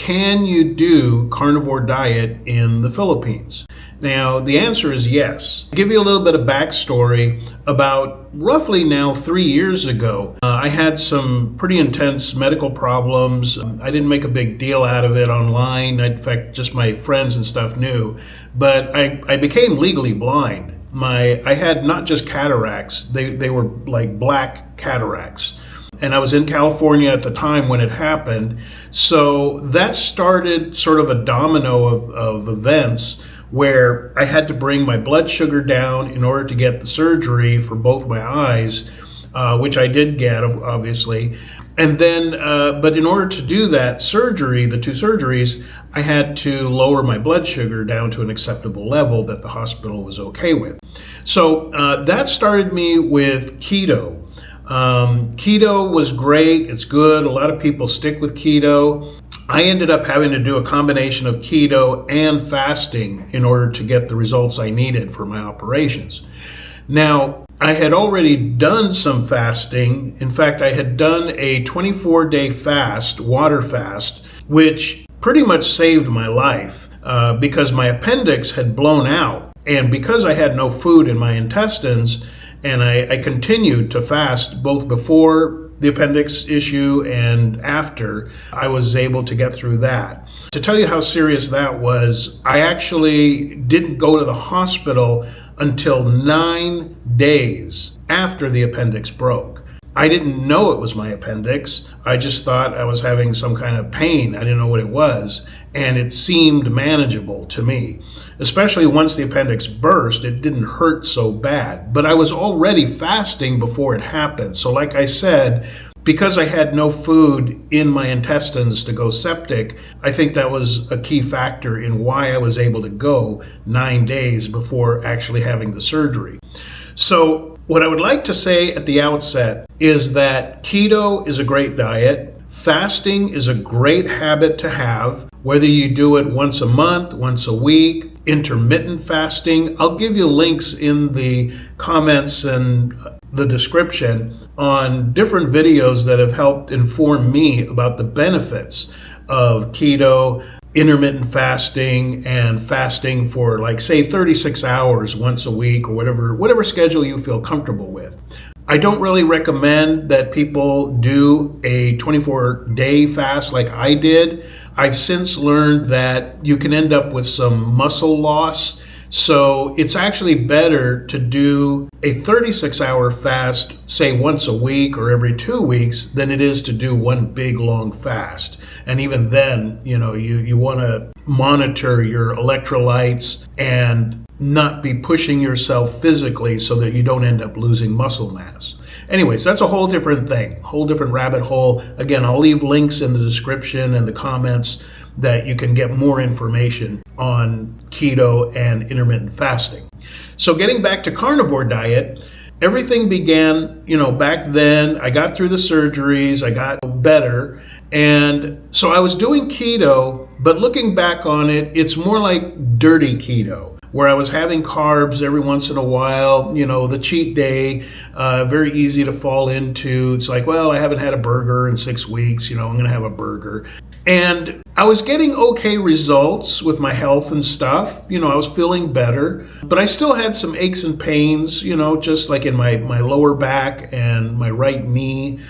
can you do carnivore diet in the Philippines? Now, the answer is yes. I'll give you a little bit of backstory. About roughly now 3 years ago, I had some pretty intense medical problems. I didn't make a big deal out of it online. In fact, just my friends and stuff knew. But I became legally blind. I had not just cataracts, they were like black cataracts. And I was in California at the time when it happened. So that started sort of a domino of events where I had to bring my blood sugar down in order to get the surgery for both my eyes, which I did get, obviously. And then, but in order to do that surgery, the two surgeries, I had to lower my blood sugar down to an acceptable level that the hospital was okay with. So that started me with keto. Keto was great. It's good. A lot of people stick with keto. I ended up having to do a combination of keto and fasting in order to get the results I needed for my operations. Now, I had already done some fasting. In fact, I had done a 24-day fast, water fast, which pretty much saved my life because my appendix had blown out. And because I had no food in my intestines, and I continued to fast both before the appendix issue and after, I was able to get through that. To tell you how serious that was, I actually didn't go to the hospital until 9 days after the appendix broke. I didn't know it was my appendix. I just thought I was having some kind of pain. I didn't know what it was. And it seemed manageable to me. Especially once the appendix burst, it didn't hurt so bad. But I was already fasting before it happened. So like I said, because I had no food in my intestines to go septic, I think that was a key factor in why I was able to go 9 days before actually having the surgery. So what I would like to say at the outset is that keto is a great diet. Fasting is a great habit to have, whether you do it once a month, once a week, intermittent fasting. I'll give you links in the comments and the description on different videos that have helped inform me about the benefits of keto, intermittent fasting, and fasting for, like, say 36 hours once a week, or whatever schedule you feel comfortable with. I don't really recommend that people do a 24-day fast like I did. I've since learned that you can end up with some muscle loss. So it's actually better to do a 36-hour fast, say once a week or every 2 weeks, than it is to do one big long fast. And even then, you want to monitor your electrolytes and not be pushing yourself physically so that you don't end up losing muscle mass. Anyways, that's a whole different thing, whole different rabbit hole. Again, I'll leave links in the description and the comments that you can get more information on keto and intermittent fasting. So getting back to carnivore diet, everything began, back then. I got through the surgeries, I got better. And so I was doing keto, but looking back on it, it's more like dirty keto, where I was having carbs every once in a while, the cheat day, very easy to fall into. It's like, well, I haven't had a burger in 6 weeks, I'm going to have a burger. And I was getting okay results with my health and stuff. I was feeling better, but I still had some aches and pains, just like in my lower back and my right knee,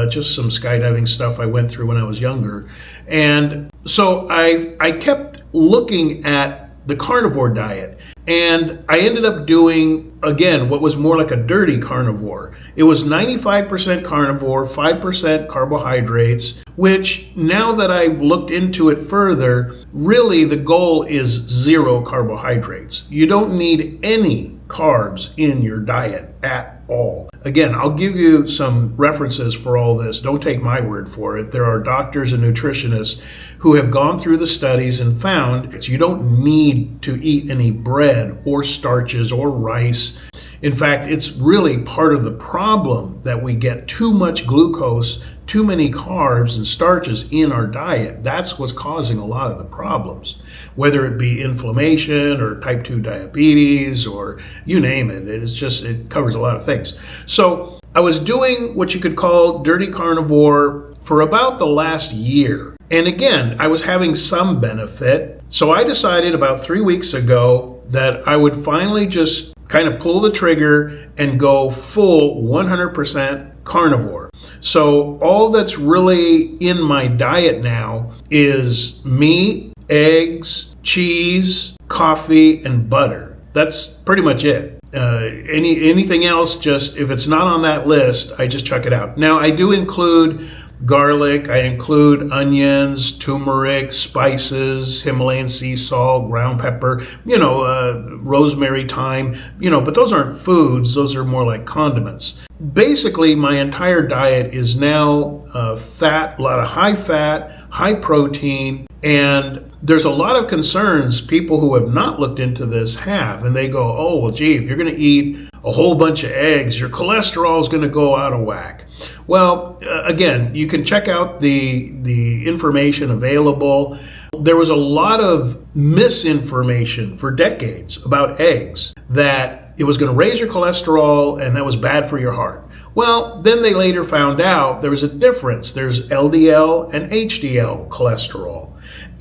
just some skydiving stuff I went through when I was younger. And so I kept looking at the carnivore diet. And I ended up doing, again, what was more like a dirty carnivore. It was 95% carnivore, 5% carbohydrates, which now that I've looked into it further, really the goal is 0 carbohydrates. You don't need any carbs in your diet at all. Again, I'll give you some references for all this. Don't take my word for it. There are doctors and nutritionists who have gone through the studies and found that you don't need to eat any bread or starches or rice. In fact, it's really part of the problem that we get too much glucose, too many carbs and starches in our diet. That's what's causing a lot of the problems, whether it be inflammation or type 2 diabetes or you name it. It covers a lot of things. So I was doing what you could call dirty carnivore for about the last year. And again, I was having some benefit. So I decided about 3 weeks ago that I would finally just kind of pull the trigger and go full 100% carnivore. So all that's really in my diet now is meat, eggs, cheese, coffee, and butter. That's pretty much it. Anything else, just if it's not on that list, I just chuck it out. Now, I do include garlic, I include onions, turmeric, spices, Himalayan sea salt, ground pepper, rosemary, thyme, but those aren't foods, those are more like condiments. Basically, my entire diet is now fat, a lot of high fat, high protein, and there's a lot of concerns people who have not looked into this have, and they go, oh, well, gee, if you're going to eat a whole bunch of eggs, your cholesterol is going to go out of whack. Well, again, you can check out the information available. There was a lot of misinformation for decades about eggs, that it was going to raise your cholesterol and that was bad for your heart. Well, then they later found out there was a difference. There's LDL and HDL cholesterol.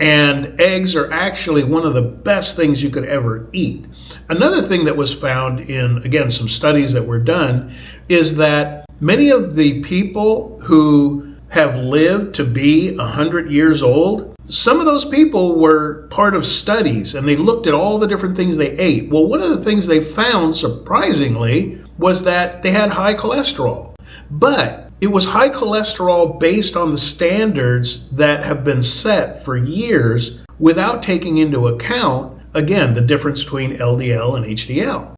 And eggs are actually one of the best things you could ever eat. Another thing that was found in, again, some studies that were done, is that many of the people who have lived to be 100 years old, some of those people were part of studies and they looked at all the different things they ate. Well, one of the things they found, surprisingly, was that they had high cholesterol. But it was high cholesterol based on the standards that have been set for years without taking into account, again, the difference between LDL and HDL.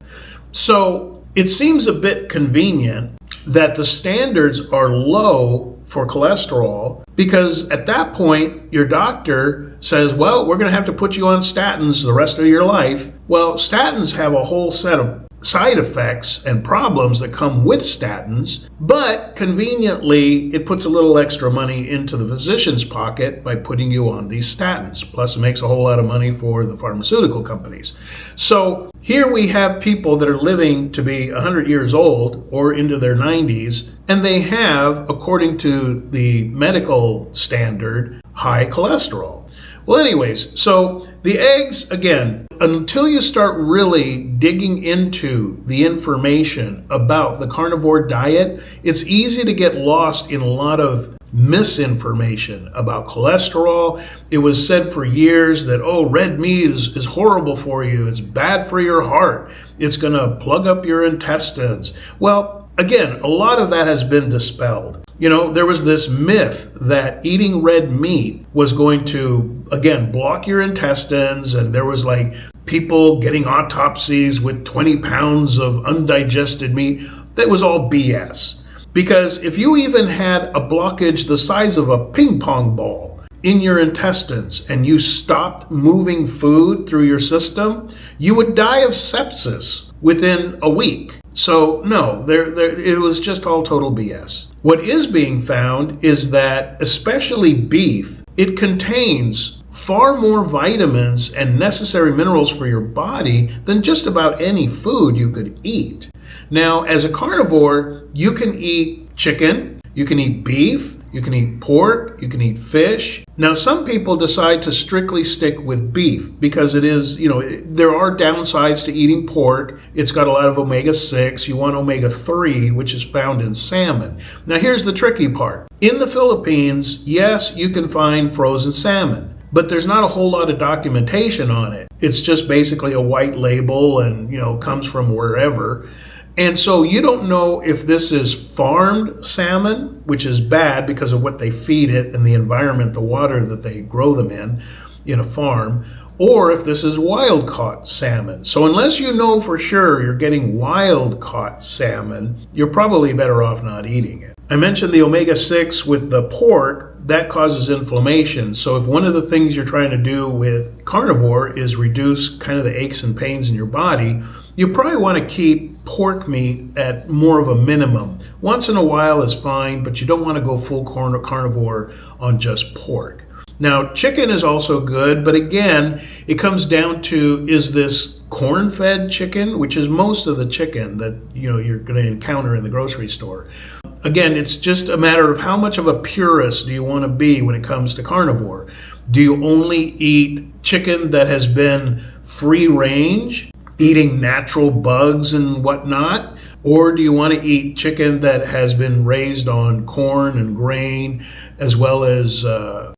So it seems a bit convenient that the standards are low for cholesterol, because at that point, your doctor says, well, we're going to have to put you on statins the rest of your life. Well, statins have a whole set of side effects and problems that come with statins, but conveniently, it puts a little extra money into the physician's pocket by putting you on these statins. Plus, it makes a whole lot of money for the pharmaceutical companies. So here we have people that are living to be 100 years old or into their 90s, and they have, according to the medical standard, high cholesterol. Well, anyways, so the eggs, again, until you start really digging into the information about the carnivore diet, it's easy to get lost in a lot of misinformation about cholesterol. It was said for years that, oh, red meat is horrible for you. It's bad for your heart. It's going to plug up your intestines. Well, again, a lot of that has been dispelled. There was this myth that eating red meat was going to, again, block your intestines, and there was like people getting autopsies with 20 pounds of undigested meat. That was all BS. Because if you even had a blockage the size of a ping pong ball in your intestines and you stopped moving food through your system, you would die of sepsis within a week. So no, it was just all total BS. What is being found is that, especially beef, it contains far more vitamins and necessary minerals for your body than just about any food you could eat. Now, as a carnivore, you can eat chicken, you can eat beef, you can eat pork, you can eat fish. Now, some people decide to strictly stick with beef because it is, there are downsides to eating pork. It's got a lot of omega-6. You want omega-3, which is found in salmon. Now, here's the tricky part. In the Philippines, yes, you can find frozen salmon, but there's not a whole lot of documentation on it. It's just basically a white label and, comes from wherever. And so you don't know if this is farmed salmon, which is bad because of what they feed it and the environment, the water that they grow them in a farm, or if this is wild-caught salmon. So unless you know for sure you're getting wild-caught salmon, you're probably better off not eating it. I mentioned the omega-6 with the pork. That causes inflammation. So if one of the things you're trying to do with carnivore is reduce kind of the aches and pains in your body, you probably want to keep pork meat at more of a minimum. Once in a while is fine, but you don't want to go full carnivore on just pork. Now, chicken is also good, but again, it comes down to, is this corn-fed chicken, which is most of the chicken that you're going to encounter in the grocery store? again, it's just a matter of how much of a purist do you want to be when it comes to carnivore. Do you only eat chicken that has been free range, eating natural bugs and whatnot? Or do you want to eat chicken that has been raised on corn and grain, as well as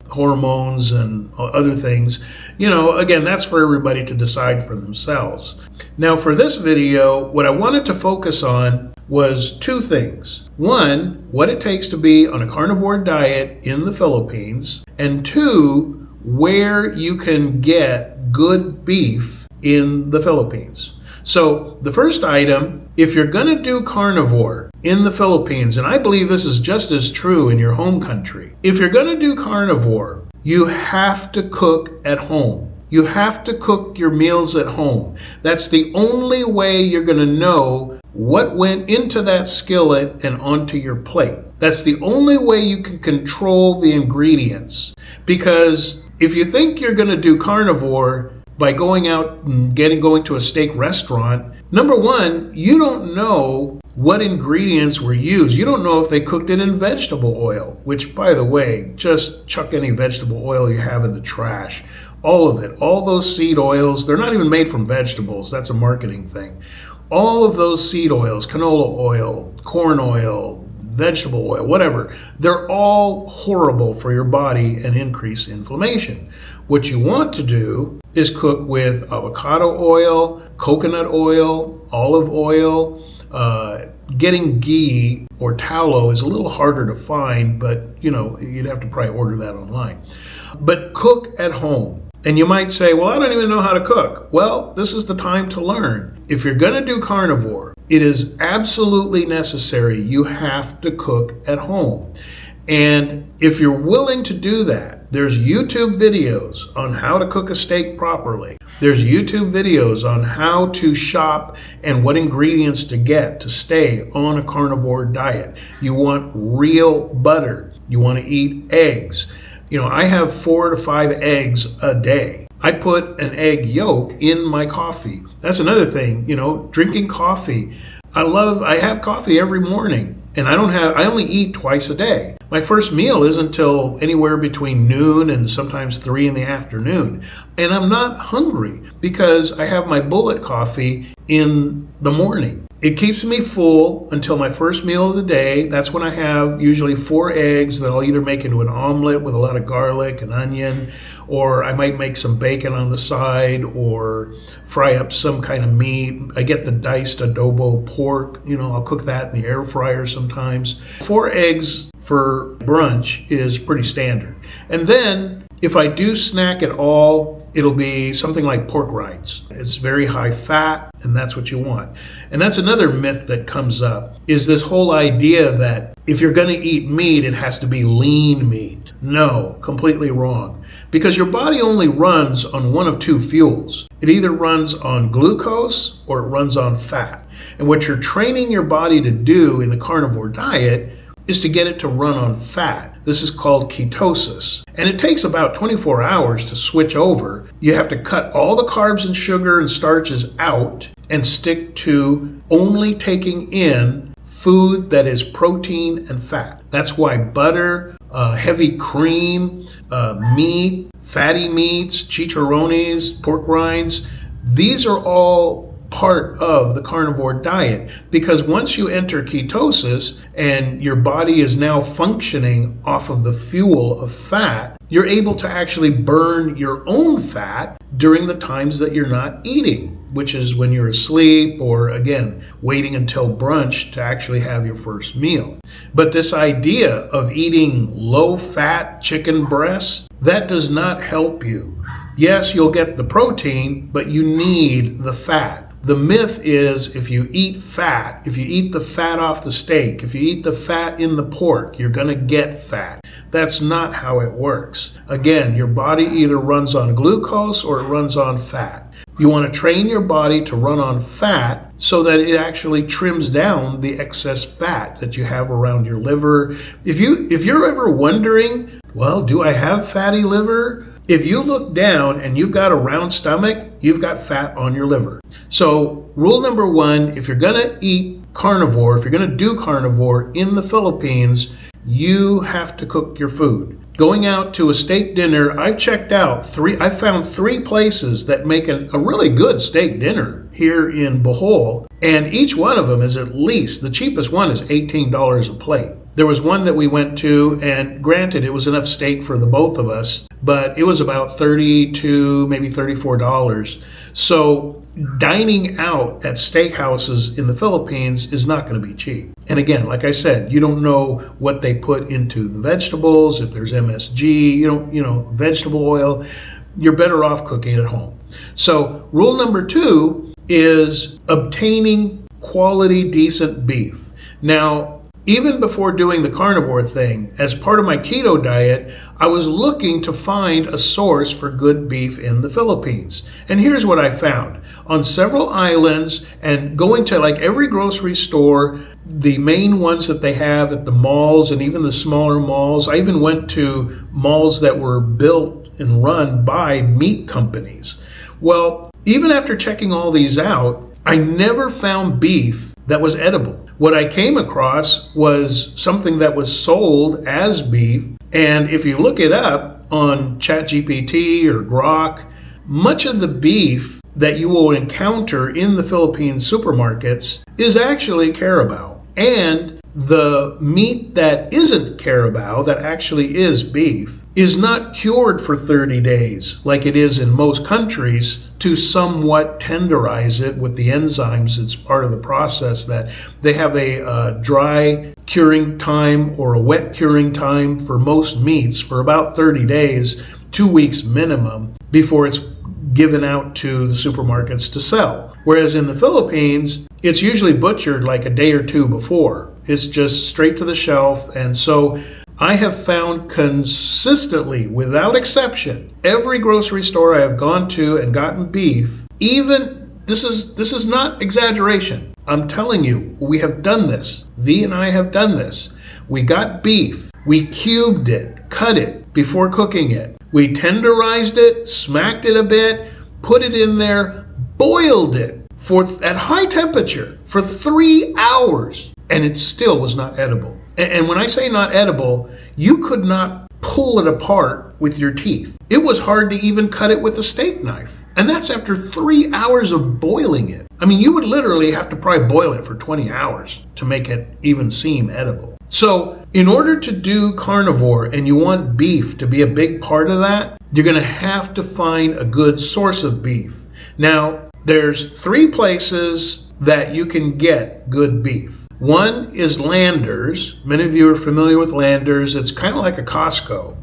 hormones and other things? Again, that's for everybody to decide for themselves. Now, for this video, what I wanted to focus on was two things. One, what it takes to be on a carnivore diet in the Philippines, and two, where you can get good beef in the Philippines. So the first item, if you're going to do carnivore in the Philippines, and I believe this is just as true in your home country, if you're going to do carnivore, you have to cook at home. You have to cook your meals at home. That's the only way you're going to know what went into that skillet and onto your plate. That's the only way you can control the ingredients. Because if you think you're going to do carnivore by going out and going to a steak restaurant, number one, you don't know what ingredients were used. You don't know if they cooked it in vegetable oil, which, by the way, just chuck any vegetable oil you have in the trash. All of it, all those seed oils, they're not even made from vegetables. That's a marketing thing. All of those seed oils, canola oil, corn oil, vegetable oil, whatever, they're all horrible for your body and increase inflammation. What you want to do is cook with avocado oil, coconut oil, olive oil. Getting ghee or tallow is a little harder to find, but you'd have to probably order that online. But cook at home. And you might say, well, I don't even know how to cook. Well, this is the time to learn. If you're going to do carnivore, it is absolutely necessary. You have to cook at home. And if you're willing to do that, there's YouTube videos on how to cook a steak properly. There's YouTube videos on how to shop and what ingredients to get to stay on a carnivore diet. You want real butter. You want to eat eggs. I have 4 to 5 eggs a day. I put an egg yolk in my coffee. That's another thing, drinking coffee. I have coffee every morning, and I only eat twice a day. My first meal isn't until anywhere between noon and sometimes 3 in the afternoon. And I'm not hungry because I have my bullet coffee in the morning. It keeps me full until my first meal of the day. That's when I have usually 4 eggs that I'll either make into an omelet with a lot of garlic and onion, or I might make some bacon on the side or fry up some kind of meat. I get the diced adobo pork. I'll cook that in the air fryer sometimes. 4 eggs for brunch is pretty standard. And then if I do snack at all, it'll be something like pork rinds. It's very high fat, and that's what you want. And that's another myth that comes up, is this whole idea that if you're going to eat meat, it has to be lean meat. No, completely wrong. Because your body only runs on one of 2 fuels. It either runs on glucose or it runs on fat. And what you're training your body to do in the carnivore diet is to get it to run on fat. This is called ketosis. And it takes about 24 hours to switch over. You have to cut all the carbs and sugar and starches out and stick to only taking in food that is protein and fat. That's why butter, heavy cream, meat, fatty meats, chicharrones, pork rinds, these are all part of the carnivore diet, because once you enter ketosis and your body is now functioning off of the fuel of fat, you're able to actually burn your own fat during the times that you're not eating, which is when you're asleep or, again, waiting until brunch to actually have your first meal. But this idea of eating low-fat chicken breasts, that does not help you. Yes, you'll get the protein, but you need the fat. The myth is if you eat fat, if you eat the fat off the steak, if you eat the fat in the pork, you're going to get fat. That's not how it works. Again, your body either runs on glucose or it runs on fat. You want to train your body to run on fat so that it actually trims down the excess fat that you have around your liver. If you're ever wondering, well, do I have fatty liver? If you look down and you've got a round stomach, you've got fat on your liver. So rule number 1, if you're going to eat carnivore, if you're going to do carnivore in the Philippines, you have to cook your food. Going out to a steak dinner, I've found three places that make a really good steak dinner here in Bohol, and each one of them is at least, the cheapest one is $18 a plate. There was one that we went to, and granted, it was enough steak for the both of us, but it was about $32, maybe $34. So dining out at steakhouses in the Philippines is not going to be cheap. And again, like I said, you don't know what they put into the vegetables, if there's MSG, vegetable oil. You're better off cooking at home. So rule number 2 is obtaining quality, decent beef. Now, even before doing the carnivore thing, as part of my keto diet, I was looking to find a source for good beef in the Philippines. And here's what I found. On several islands, and going to like every grocery store, the main ones that they have at the malls and even the smaller malls, I even went to malls that were built and run by meat companies. Well, even after checking all these out, I never found beef that was edible. What I came across was something that was sold as beef, and if you look it up on ChatGPT or Grok, much of the beef that you will encounter in the Philippine supermarkets is actually carabao. And the meat that isn't carabao, that actually is beef, is not cured for 30 days like it is in most countries to somewhat tenderize it with the enzymes. It's part of the process that they have a dry curing time or a wet curing time for most meats for about 30 days, 2 weeks minimum, before it's given out to the supermarkets to sell. Whereas in the Philippines, it's usually butchered like a day or two before. It's just straight to the shelf. And so I have found consistently, without exception, every grocery store I have gone to and gotten beef, even, this is not exaggeration. I'm telling you, we have done this. V and I have done this. We got beef. We cubed it, cut it before cooking it. We tenderized it, smacked it a bit, put it in there, boiled it at high temperature for 3 hours, and it still was not edible. And when I say not edible, you could not pull it apart with your teeth. It was hard to even cut it with a steak knife. And that's after 3 hours of boiling it. I mean, you would literally have to probably boil it for 20 hours to make it even seem edible. So in order to do carnivore and you want beef to be a big part of that, you're going to have to find a good source of beef. Now, there's 3 places that you can get good beef. One is Landers. Many of you are familiar with Landers. It's kind of like a Costco.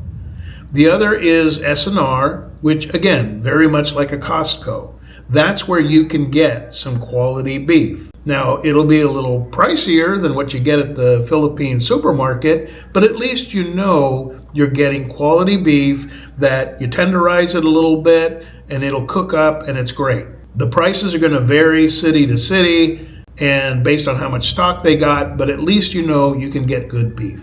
The other is S&R, which again, very much like a Costco. That's where you can get some quality beef. Now, it'll be a little pricier than what you get at the Philippine supermarket, but at least you know you're getting quality beef that you tenderize it a little bit and it'll cook up and it's great. The prices are going to vary city to city and based on how much stock they got, but at least you know you can get good beef.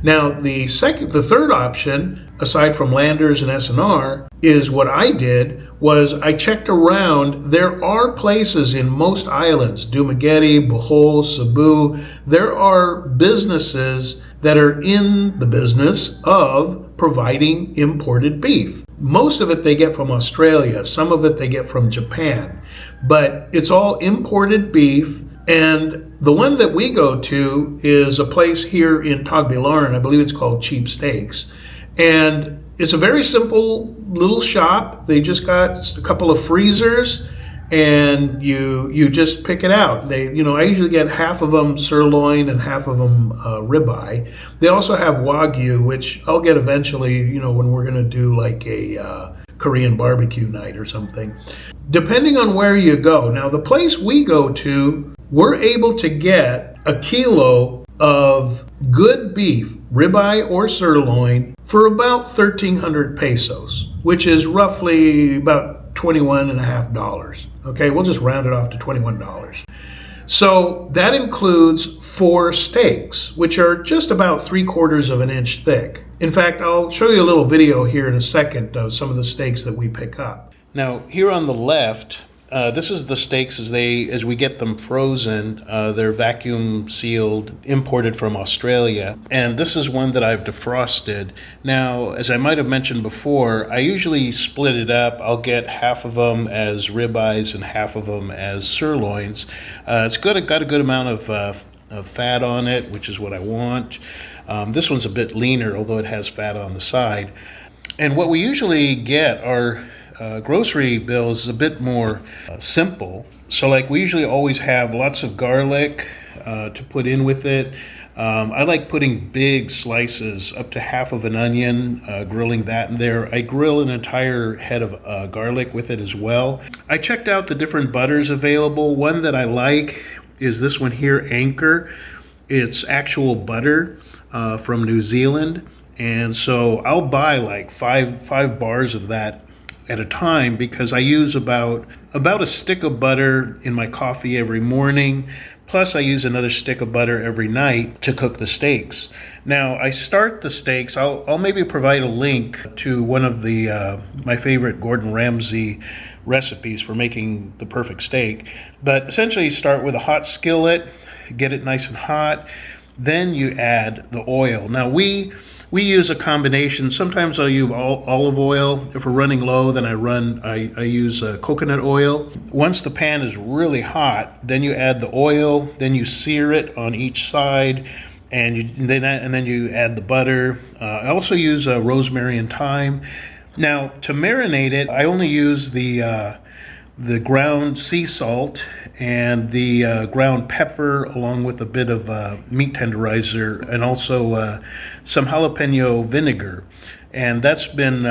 Now, the third option, aside from Landers and S&R, is what I did was I checked around. There are places in most islands, Dumaguete, Bohol, Cebu, there are businesses that are in the business of providing imported beef. Most of it they get from Australia, some of it they get from Japan, but it's all imported beef. And the one that we go to is a place here in Tagbilaran. I believe it's called Cheap Steaks. And it's a very simple little shop. They just got a couple of freezers and you just pick it out. I usually get half of them sirloin and half of them ribeye. They also have Wagyu, which I'll get eventually, when we're going to do like a Korean barbecue night or something. Depending on where you go. Now, the place we go to, we're able to get a kilo of good beef, ribeye or sirloin, for about 1,300 pesos, which is roughly about $21.50. Okay, we'll just round it off to $21. So that includes 4 steaks, which are just about 3/4 of an inch thick. In fact, I'll show you a little video here in a second of some of the steaks that we pick up. Now, here on the left This is the steaks as we get them frozen. They're vacuum sealed, imported from Australia, and this is one that I've defrosted. Now, as I might have mentioned before, I usually split it up. I'll get half of them as ribeyes and half of them as sirloins. It's got a good amount of fat on it, which is what I want. This one's a bit leaner, although it has fat on the side. And what we usually get are grocery bills is a bit more simple. So like we usually always have lots of garlic to put in with it. I like putting big slices up to half of an onion, grilling that in there. I grill an entire head of garlic with it as well. I checked out the different butters available. One that I like is this one here, Anchor. It's actual butter from New Zealand. And so I'll buy like five bars of that at a time, because I use about a stick of butter in my coffee every morning, plus I use another stick of butter every night to cook the steaks. Now I start the steaks, I'll maybe provide a link to one of the my favorite Gordon Ramsay recipes for making the perfect steak, but essentially you start with a hot skillet, get it nice and hot, then you add the oil. Now we use a combination. Sometimes I'll use olive oil. If we're running low, then I use coconut oil. Once the pan is really hot, then you add the oil, then you sear it on each side, and then you add the butter. I also use rosemary and thyme. Now to marinate it, I only use the ground sea salt and the ground pepper, along with a bit of meat tenderizer, and also some jalapeno vinegar. And that's been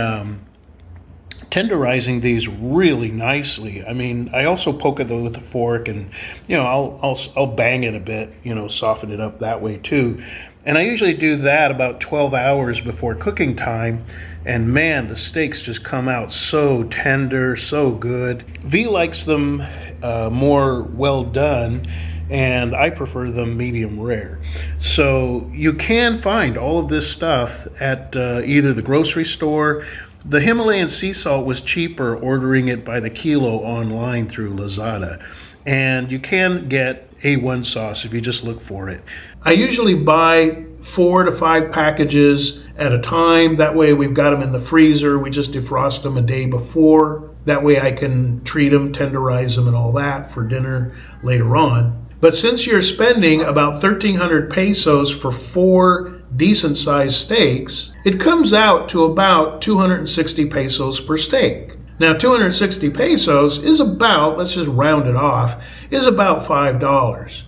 tenderizing these really nicely. I mean, I also poke it with a fork, and I'll bang it a bit, soften it up that way too. And I usually do that about 12 hours before cooking time. And man, the steaks just come out so tender, so good. V likes them more well done, and I prefer them medium rare. So you can find all of this stuff at either the grocery store. The Himalayan sea salt was cheaper ordering it by the kilo online through Lazada. And you can get A1 sauce if you just look for it. I usually buy 4 to 5 packages at a time. That way we've got them in the freezer. We just defrost them a day before. That way I can treat them, tenderize them and all that for dinner later on. But since you're spending about 1,300 pesos for 4 decent sized steaks, it comes out to about 260 pesos per steak. Now 260 pesos is about, let's just round it off, is about $5.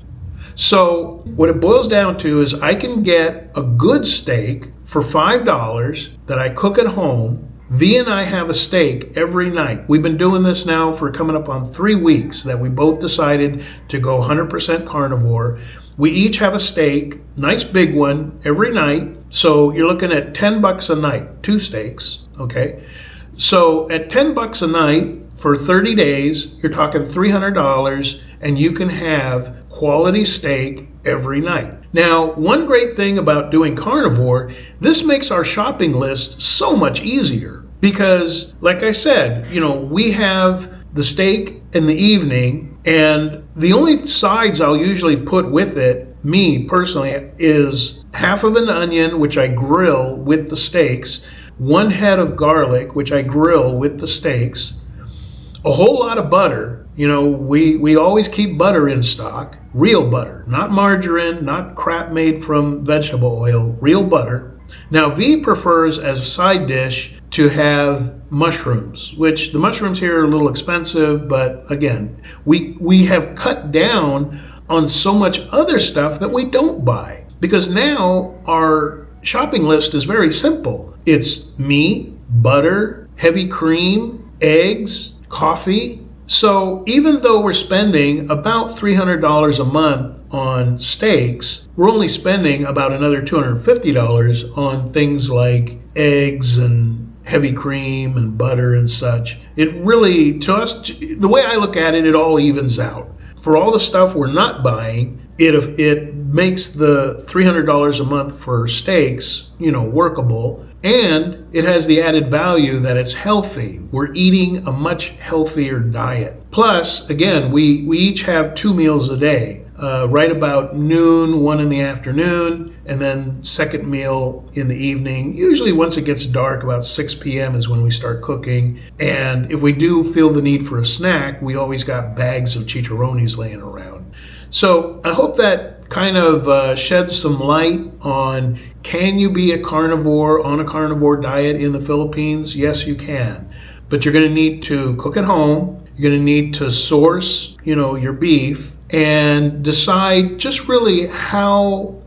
So what it boils down to is I can get a good steak for $5 that I cook at home. V and I have a steak every night. We've been doing this now for coming up on 3 weeks that we both decided to go 100% carnivore. We each have a steak, nice big one, every night. So you're looking at $10 a night, 2 steaks, okay? So at $10 a night for 30 days, you're talking $300, and you can have quality steak every night. Now, one great thing about doing carnivore, this makes our shopping list so much easier because, like I said, we have the steak in the evening, and the only sides I'll usually put with it, me personally, is half of an onion, which I grill with the steaks, 1 head of garlic, which I grill with the steaks, a whole lot of butter. We always keep butter in stock, real butter, not margarine, not crap made from vegetable oil, real butter. Now, V prefers as a side dish to have mushrooms, which the mushrooms here are a little expensive, but again, we have cut down on so much other stuff that we don't buy, because now our shopping list is very simple. It's meat, butter, heavy cream, eggs, coffee. So even though we're spending about $300 a month on steaks, we're only spending about another $250 on things like eggs and heavy cream and butter and such. It really, to us, the way I look at it, it all evens out. For all the stuff we're not buying, it makes the $300 a month for steaks, workable. And it has the added value that it's healthy. We're eating a much healthier diet. Plus, again, we each have 2 meals a day. Right about noon, 1 in the afternoon, and then second meal in the evening. Usually once it gets dark, about 6 p.m. is when we start cooking. And if we do feel the need for a snack, we always got bags of chicharrones laying around. So I hope that kind of sheds some light on, can you be a carnivore on a carnivore diet in the Philippines? Yes, you can. But you're going to need to cook at home. You're going to need to source, your beef, and decide just really how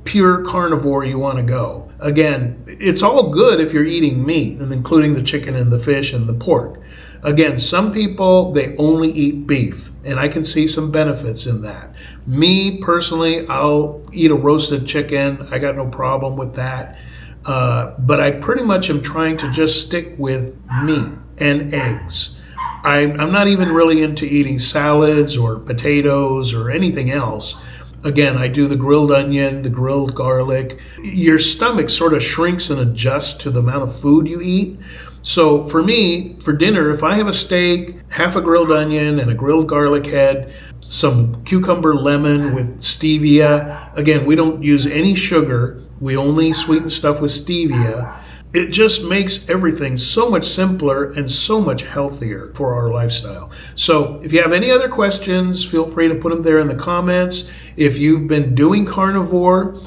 pure carnivore you want to go. Again, it's all good if you're eating meat, and including the chicken and the fish and the pork. Again, some people, they only eat beef, and I can see some benefits in that. Me, personally, I'll eat a roasted chicken. I got no problem with that. But I pretty much am trying to just stick with meat and eggs. I'm not even really into eating salads or potatoes or anything else. Again, I do the grilled onion, the grilled garlic. Your stomach sort of shrinks and adjusts to the amount of food you eat. So for me, for dinner, if I have a steak, half a grilled onion and a grilled garlic head, some cucumber lemon with stevia. Again, we don't use any sugar. We only sweeten stuff with stevia. It just makes everything so much simpler and so much healthier for our lifestyle. So if you have any other questions, feel free to put them there in the comments. If you've been doing carnivore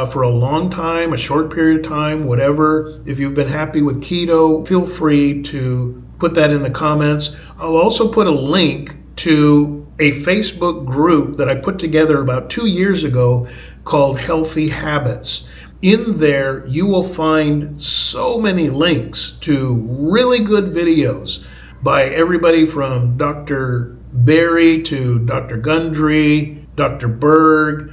for a long time, a short period of time, whatever, if you've been happy with keto, feel free to put that in the comments. I'll also put a link to a Facebook group that I put together about 2 years ago called Healthy Habits. In there, you will find so many links to really good videos by everybody from Dr. Berry to Dr. Gundry, Dr. Berg,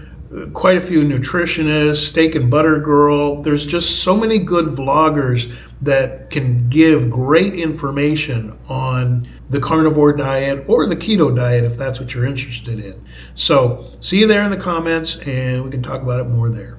quite a few nutritionists, Steak and Butter Girl. There's just so many good vloggers that can give great information on the carnivore diet or the keto diet if that's what you're interested in. So see you there in the comments, and we can talk about it more there.